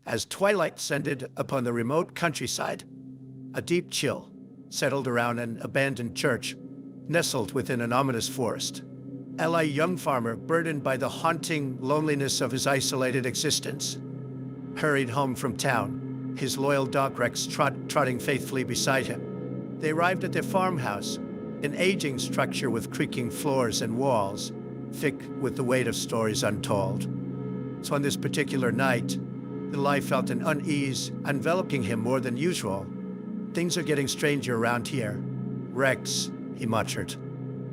As twilight descended upon the remote countryside, a deep chill settled around an abandoned church nestled within an ominous forest. A young farmer, burdened by the haunting loneliness of his isolated existence, hurried home from town, his loyal dog Rex trotting faithfully beside him. They arrived at their farmhouse, an aging structure with creaking floors and walls, thick with the weight of stories untold. So on this particular night, Eli felt an unease enveloping him more than usual. "Things are getting stranger around here. Rex," he muttered,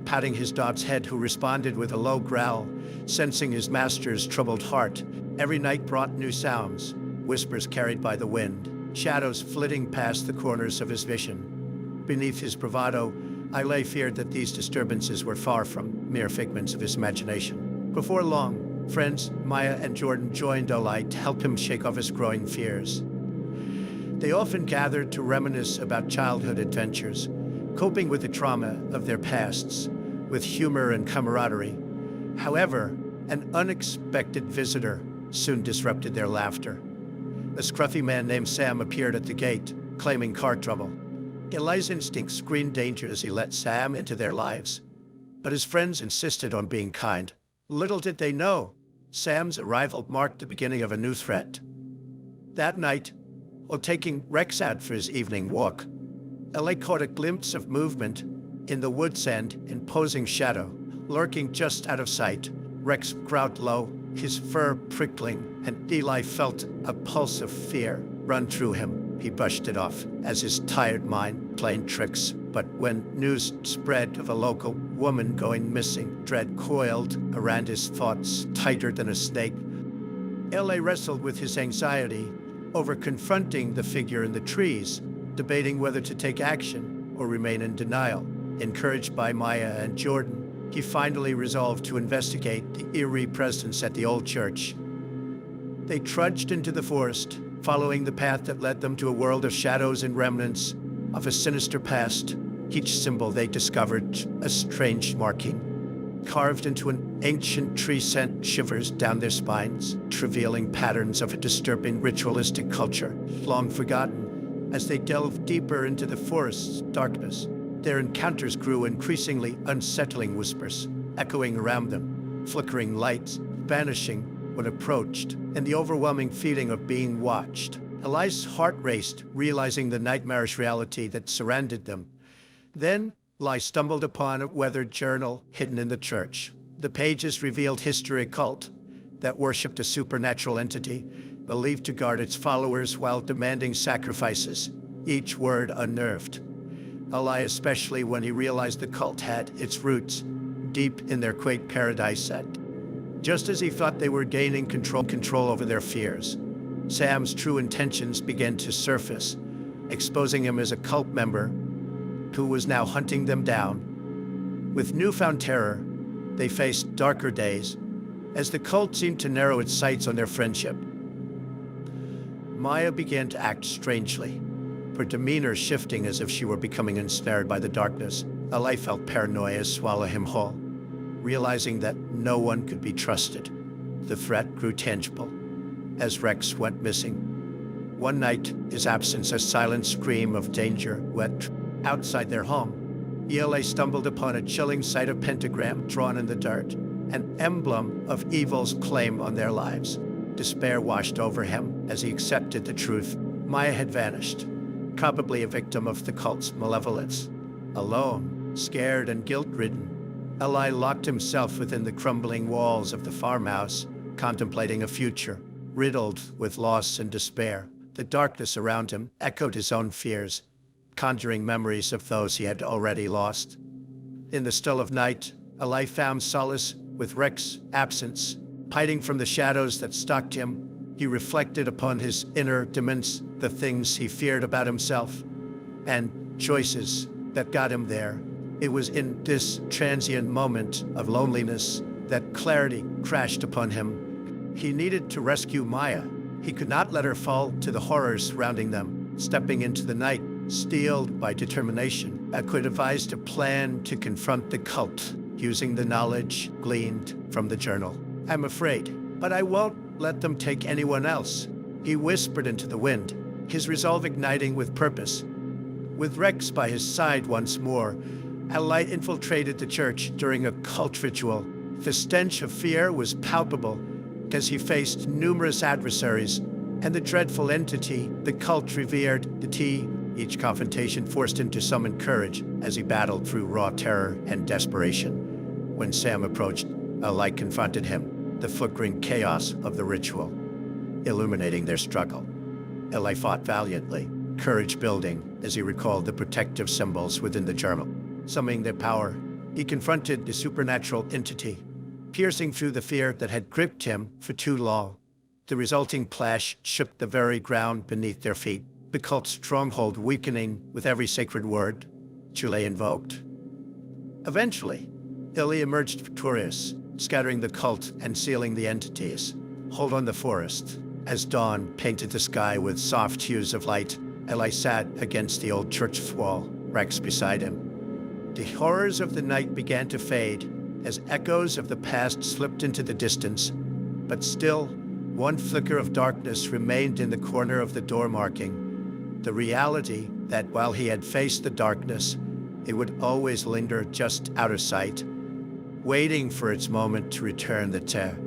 patting his dog's head, who responded with a low growl, sensing his master's troubled heart. Every night brought new sounds, whispers carried by the wind, shadows flitting past the corners of his vision. Beneath his bravado, Eli feared that these disturbances were far from mere figments of his imagination. Before long, friends Maya and Jordan joined Eli to help him shake off his growing fears. They often gathered to reminisce about childhood adventures, coping with the trauma of their pasts with humor and camaraderie. However, an unexpected visitor soon disrupted their laughter. A scruffy man named Sam appeared at the gate, claiming car trouble. Eli's instincts screened danger as he let Sam into their lives, but his friends insisted on being kind. Little did they know, Sam's arrival marked the beginning of a new threat. That night, while taking Rex out for his evening walk, Eli caught a glimpse of movement in the wood's end, imposing shadow, lurking just out of sight. Rex growled low, his fur prickling, and Eli felt a pulse of fear run through him. He brushed it off as his tired mind played tricks. But when news spread of a local woman going missing, dread coiled around his thoughts tighter than a snake. Eli wrestled with his anxiety over confronting the figure in the trees, debating whether to take action or remain in denial. Encouraged by Maya and Jordan, he finally resolved to investigate the eerie presence at the old church. They trudged into the forest, following the path that led them to a world of shadows and remnants of a sinister past. Each symbol they discovered a strange marking, carved into an ancient tree, sent shivers down their spines, revealing patterns of a disturbing ritualistic culture, long forgotten. As they delved deeper into the forest's darkness, their encounters grew increasingly unsettling, whispers echoing around them, flickering lights vanishing when approached, and the overwhelming feeling of being watched. Eli's heart raced, realizing the nightmarish reality that surrounded them. Then, Eli stumbled upon a weathered journal hidden in the church. The pages revealed history cult that worshipped a supernatural entity, believed to guard its followers while demanding sacrifices. Each word unnerved Eli, especially when he realized the cult had its roots deep in their quaint paradise set. Just as he thought they were gaining control over their fears, Sam's true intentions began to surface, exposing him as a cult member who was now hunting them down. With newfound terror, they faced darker days as the cult seemed to narrow its sights on their friendship. Maya began to act strangely, her demeanor shifting as if she were becoming ensnared by the darkness. Eli felt paranoia swallow him whole, realizing that no one could be trusted. The threat grew tangible as Rex went missing. One night, his absence a silent scream of danger went outside their home. Eli stumbled upon a chilling sight of pentagram drawn in the dirt, an emblem of evil's claim on their lives. Despair washed over him as he accepted the truth. Maya had vanished, probably a victim of the cult's malevolence. Alone, scared and guilt-ridden, Eli locked himself within the crumbling walls of the farmhouse, contemplating a future riddled with loss and despair. The darkness around him echoed his own fears, conjuring memories of those he had already lost. In the still of night, Eli found solace with Rex's absence. Hiding from the shadows that stalked him, he reflected upon his inner demons, the things he feared about himself, and choices that got him there. It was in this transient moment of loneliness that clarity crashed upon him. He needed to rescue Maya. He could not let her fall to the horrors surrounding them. Stepping into the night, steeled by determination, Equid devised a plan to confront the cult, using the knowledge gleaned from the journal. "I'm afraid, but I won't let them take anyone else," He whispered into the wind, his resolve igniting with purpose. With Rex by his side once more, a light infiltrated the church during a cult ritual. The stench of fear was palpable as he faced numerous adversaries, and the dreadful entity the cult revered, the T. Each confrontation forced him to summon courage as he battled through raw terror and desperation. When Sam approached, a light confronted him, the flickering chaos of the ritual, illuminating their struggle. Eli fought valiantly, courage building as he recalled the protective symbols within the journal. Summoning their power, he confronted the supernatural entity, piercing through the fear that had gripped him for too long. The resulting clash shook the very ground beneath their feet, the cult's stronghold weakening with every sacred word Chule invoked. Eventually, Illy emerged victorious, scattering the cult and sealing the entities. Hold on the forest. As dawn painted the sky with soft hues of light, Eli sat against the old church wall, Rex beside him. The horrors of the night began to fade as echoes of the past slipped into the distance, but still, one flicker of darkness remained in the corner of the door marking, the reality that while he had faced the darkness, it would always linger just out of sight, waiting for its moment to return the terror.